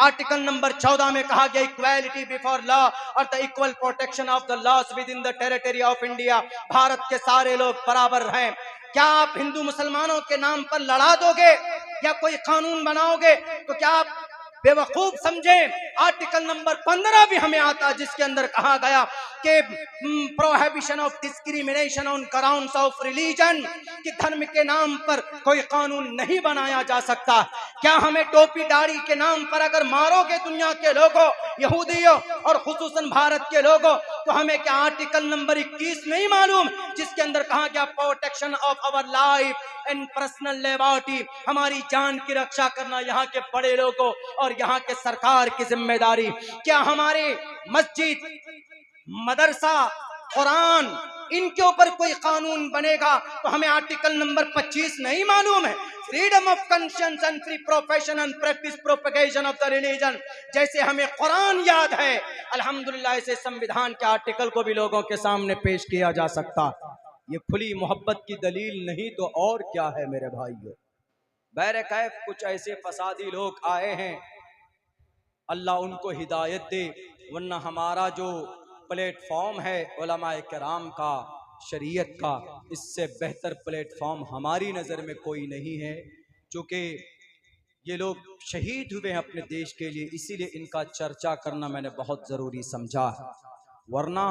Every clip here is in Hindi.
आर्टिकल नंबर 14 में कहा गया इक्वालिटी बिफोर लॉ और the equal protection of the laws within the territory of India. भारत के सारे लोग बराबर हैं। क्या आप हिंदू मुसलमानों के नाम पर लड़ा दोगे या कोई कानून बनाओगे? तो क्या आप बेवकूफ समझे? आर्टिकल नंबर 15 भी हमें आता जिसके अंदर कहा गया कि prohibition of discrimination on grounds of religion, कि धर्म के नाम पर कोई कानून नहीं बनाया जा सकता। क्या हमें टोपी दाढ़ी के नाम पर अगर मारोगे दुनिया के लोगों, यहूदियों और खुसूसन भारत के लोगों, तो हमें क्या आर्टिकल नंबर 21 नहीं मालूम जिसके अंदर कहा गया protection of our life and personal liberty, हमारी जान की रक्षा करना यहाँ के बड़े लोगों और यहाँ के सरकार की जिम्मेदारी। क्या हमारे मस्जिद, मदरसा, कुरान, इनके ऊपर कोई कानून बनेगा तो हमें आर्टिकल नंबर 25 नहीं मालूम है? Freedom of conscience and free profession and practice propagation of the religion, जैसे हमें कुरान याद है, अल्हम्दुलिल्लाह इसे संविधान के आर्टिकल को भी लोगों के सामने पेश किया जा सकता। ये खुली मोहब्बत की दलील नहीं तो और क्या है मेरे भाइयों? बैरकैफ कुछ ऐसे फसादी लोग आए हैं, अल्लाह उनको हिदायत दे, वरना हमारा जो प्लेटफॉर्म है उलमाए किराम का, शरीयत का, इससे बेहतर प्लेटफॉर्म हमारी नज़र में कोई नहीं है। चूँकि ये लोग शहीद हुए हैं अपने देश के लिए, इसीलिए इनका चर्चा करना मैंने बहुत ज़रूरी समझा। वरना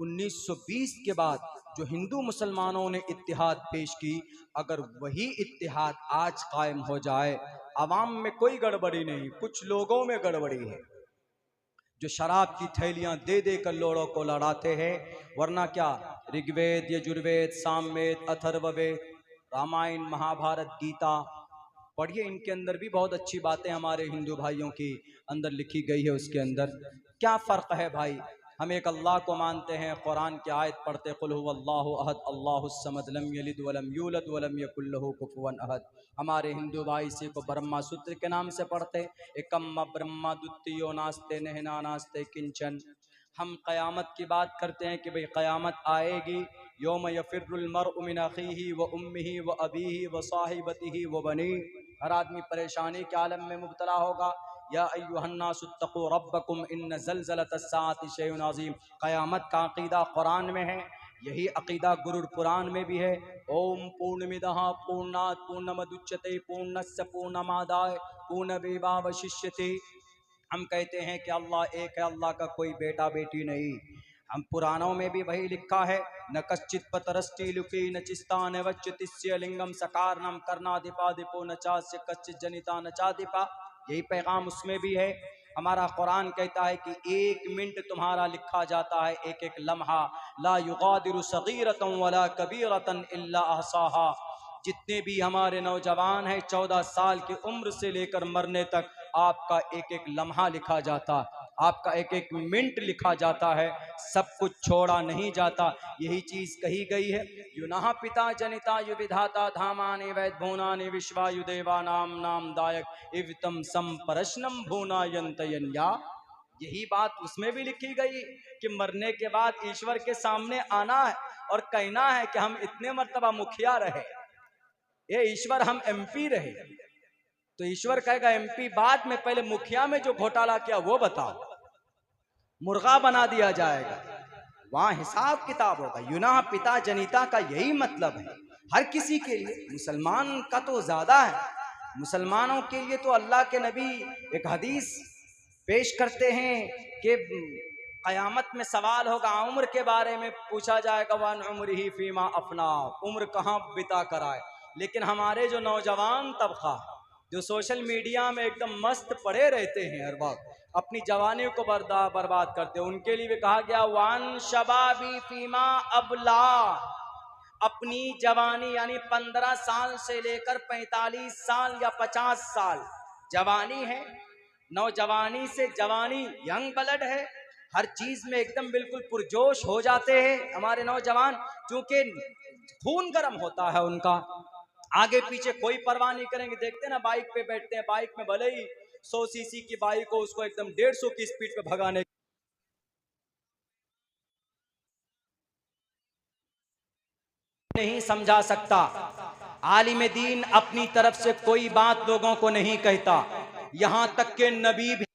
1920 के बाद जो हिंदू मुसलमानों ने इत्तिहाद पेश की, अगर वही इत्तिहाद आज कायम हो जाए, आवाम में कोई गड़बड़ी नहीं, कुछ लोगों में गड़बड़ी है जो शराब की थैलियां दे दे कर लोगों को लड़ाते हैं। वरना क्या ऋग्वेद, यजुर्वेद, सामवेद, अथर्ववेद, रामायण, महाभारत, गीता पढ़िए, इनके अंदर भी बहुत अच्छी बातें हमारे हिंदू भाइयों की अंदर लिखी गई है। उसके अंदर क्या फ़र्क है भाई? हम एक अल्लाह को मानते हैं, कुरान की आयत पढ़ते कुल हुवल्लाहु अहद अल्लाहुस समद लम यलिद वलम यूलद वलम यकुल लहू कुफुवन अहद। हमारे हिंदू भाई इसी को ब्रह्मा सूत्र के नाम से पढ़ते, एकम्मा ब्रह्मा द्वितीयो नास्ते नहना नास्ते किंचन। हम क़यामत की बात करते हैं कि भाई क़यामत आएगी, योम यफिरुल मरउ मिन अखीही व उम्मिही व अबीही व साहिबतिही व बनी। हर आदमी परेशानी के आलम में मुब्तला होगा। या अय्युहन्नासुत्तक़ू रब्बकुम इन्न ज़लज़लतस्साअति शैउन अज़ीम। क़यामत का अक़ीदा कुरान में है, यही अक़ीदा गुरुर पुराण में भी है। ओम पूर्णमिदः पूर्णात् पूर्णमुदच्यते पूर्णस्य पूर्णमादाय पूर्णमेवावशिष्यते। हम कहते हैं कि अल्लाह एक है, अल्लाह का कोई बेटा बेटी नहीं। हम पुराणों में भी वही लिखा है, न कश्चित पतरस्टी लुकी न चिस्ता न वच्युतिस्य लिंगम सकारनम करनादिपादिपो न चास्य कश्चित जनिता न चादिपा। यही पैगाम उसमें भी है। हमारा कुरान कहता है कि 1 मिनट तुम्हारा लिखा जाता है, एक एक लम्हा। ला युगादिरु सगीरतन वला कबीरतन इल्ला अहसाहा। जितने भी हमारे नौजवान हैं 14 साल की उम्र से लेकर मरने तक, आपका एक एक लम्हा लिखा जाता, आपका एक एक मिनट लिखा जाता है, सब कुछ छोड़ा नहीं जाता। यही चीज कही गई है, युनः पिता जनिता यु विधाता धामानि वैद भूनानि विश्वायु देवा नाम नाम दायक इवतम संपरशनम भूनायंतयन्या। यही बात उसमें भी लिखी गई कि मरने के बाद ईश्वर के सामने आना है और कहना है कि हम इतने मर्तबा मुखिया रहे, ये ईश्वर हम एमपी रहे। तो ईश्वर कहेगा एमपी बाद में, पहले मुखिया में जो घोटाला किया वो बताओ। मुर्गा बना दिया जाएगा, वहां हिसाब किताब होगा। युना पिता जनिता का यही मतलब है हर किसी के लिए। मुसलमान का तो ज्यादा है, मुसलमानों के लिए तो अल्लाह के नबी एक हदीस पेश करते हैं कि क़यामत में सवाल होगा, उम्र के बारे में पूछा जाएगा, वन उम्र ही फीमा अपना, उम्र कहाँ बिता कर आए। लेकिन हमारे जो नौजवान तबका जो सोशल मीडिया में एकदम मस्त पड़े रहते हैं, हर वक्त अपनी जवानी को बर्बाद करते हैं, उनके लिए भी कहा गया वन शबाबी फीमा अबला। अपनी जवानी यानी 15 साल से लेकर 45 साल या 50 साल जवानी है। नौजवानी से जवानी, यंग ब्लड है, हर चीज में एकदम बिल्कुल पुरजोश हो जाते हैं हमारे नौजवान, क्योंकि खून गर्म होता है उनका, आगे पीछे कोई परवाह नहीं करेंगे। देखते ना बाइक पे बैठते हैं, बाइक में भले ही 100 सीसी की बाइक हो, उसको एकदम 150 की स्पीड पे भगाने नहीं समझा सकता। आलिम दीन अपनी तरफ से कोई बात लोगों को नहीं कहता, यहां तक के नबी भी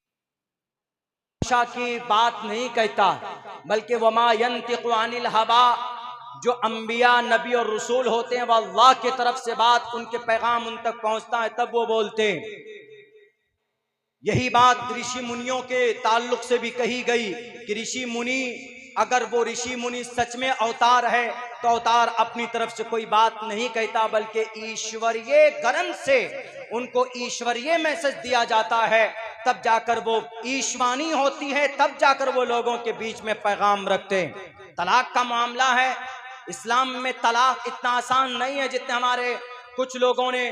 भाषा की बात नहीं कहता, बल्कि वमा यंतिकु अनिल हवा, जो अंबिया नबी और रसूल होते हैं वह अल्लाह की तरफ से बात, उनके पैगाम उन तक पहुंचता है तब वो बोलते हैं। यही बात ऋषि मुनियों के ताल्लुक से भी कही गई कि ऋषि मुनि, अगर वो ऋषि मुनि सच में अवतार है तो अवतार अपनी तरफ से कोई बात नहीं कहता, बल्कि ईश्वरीय ग्रंथ से उनको ईश्वरीय मैसेज दिया जाता है, तब जाकर वो ईशवानी होती है, तब जाकर वो लोगों के बीच में पैगाम रखते हैं। तलाक का मामला है, इस्लाम में तलाक इतना आसान नहीं है जितने हमारे कुछ लोगों ने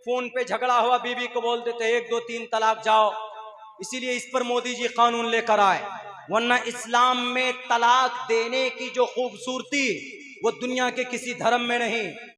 फोन पे झगड़ा हुआ बीवी को बोल देते 1 2 3 तलाक जाओ, इसीलिए इस पर मोदी जी कानून लेकर आए। वरना इस्लाम में तलाक देने की जो खूबसूरती वो दुनिया के किसी धर्म में नहीं।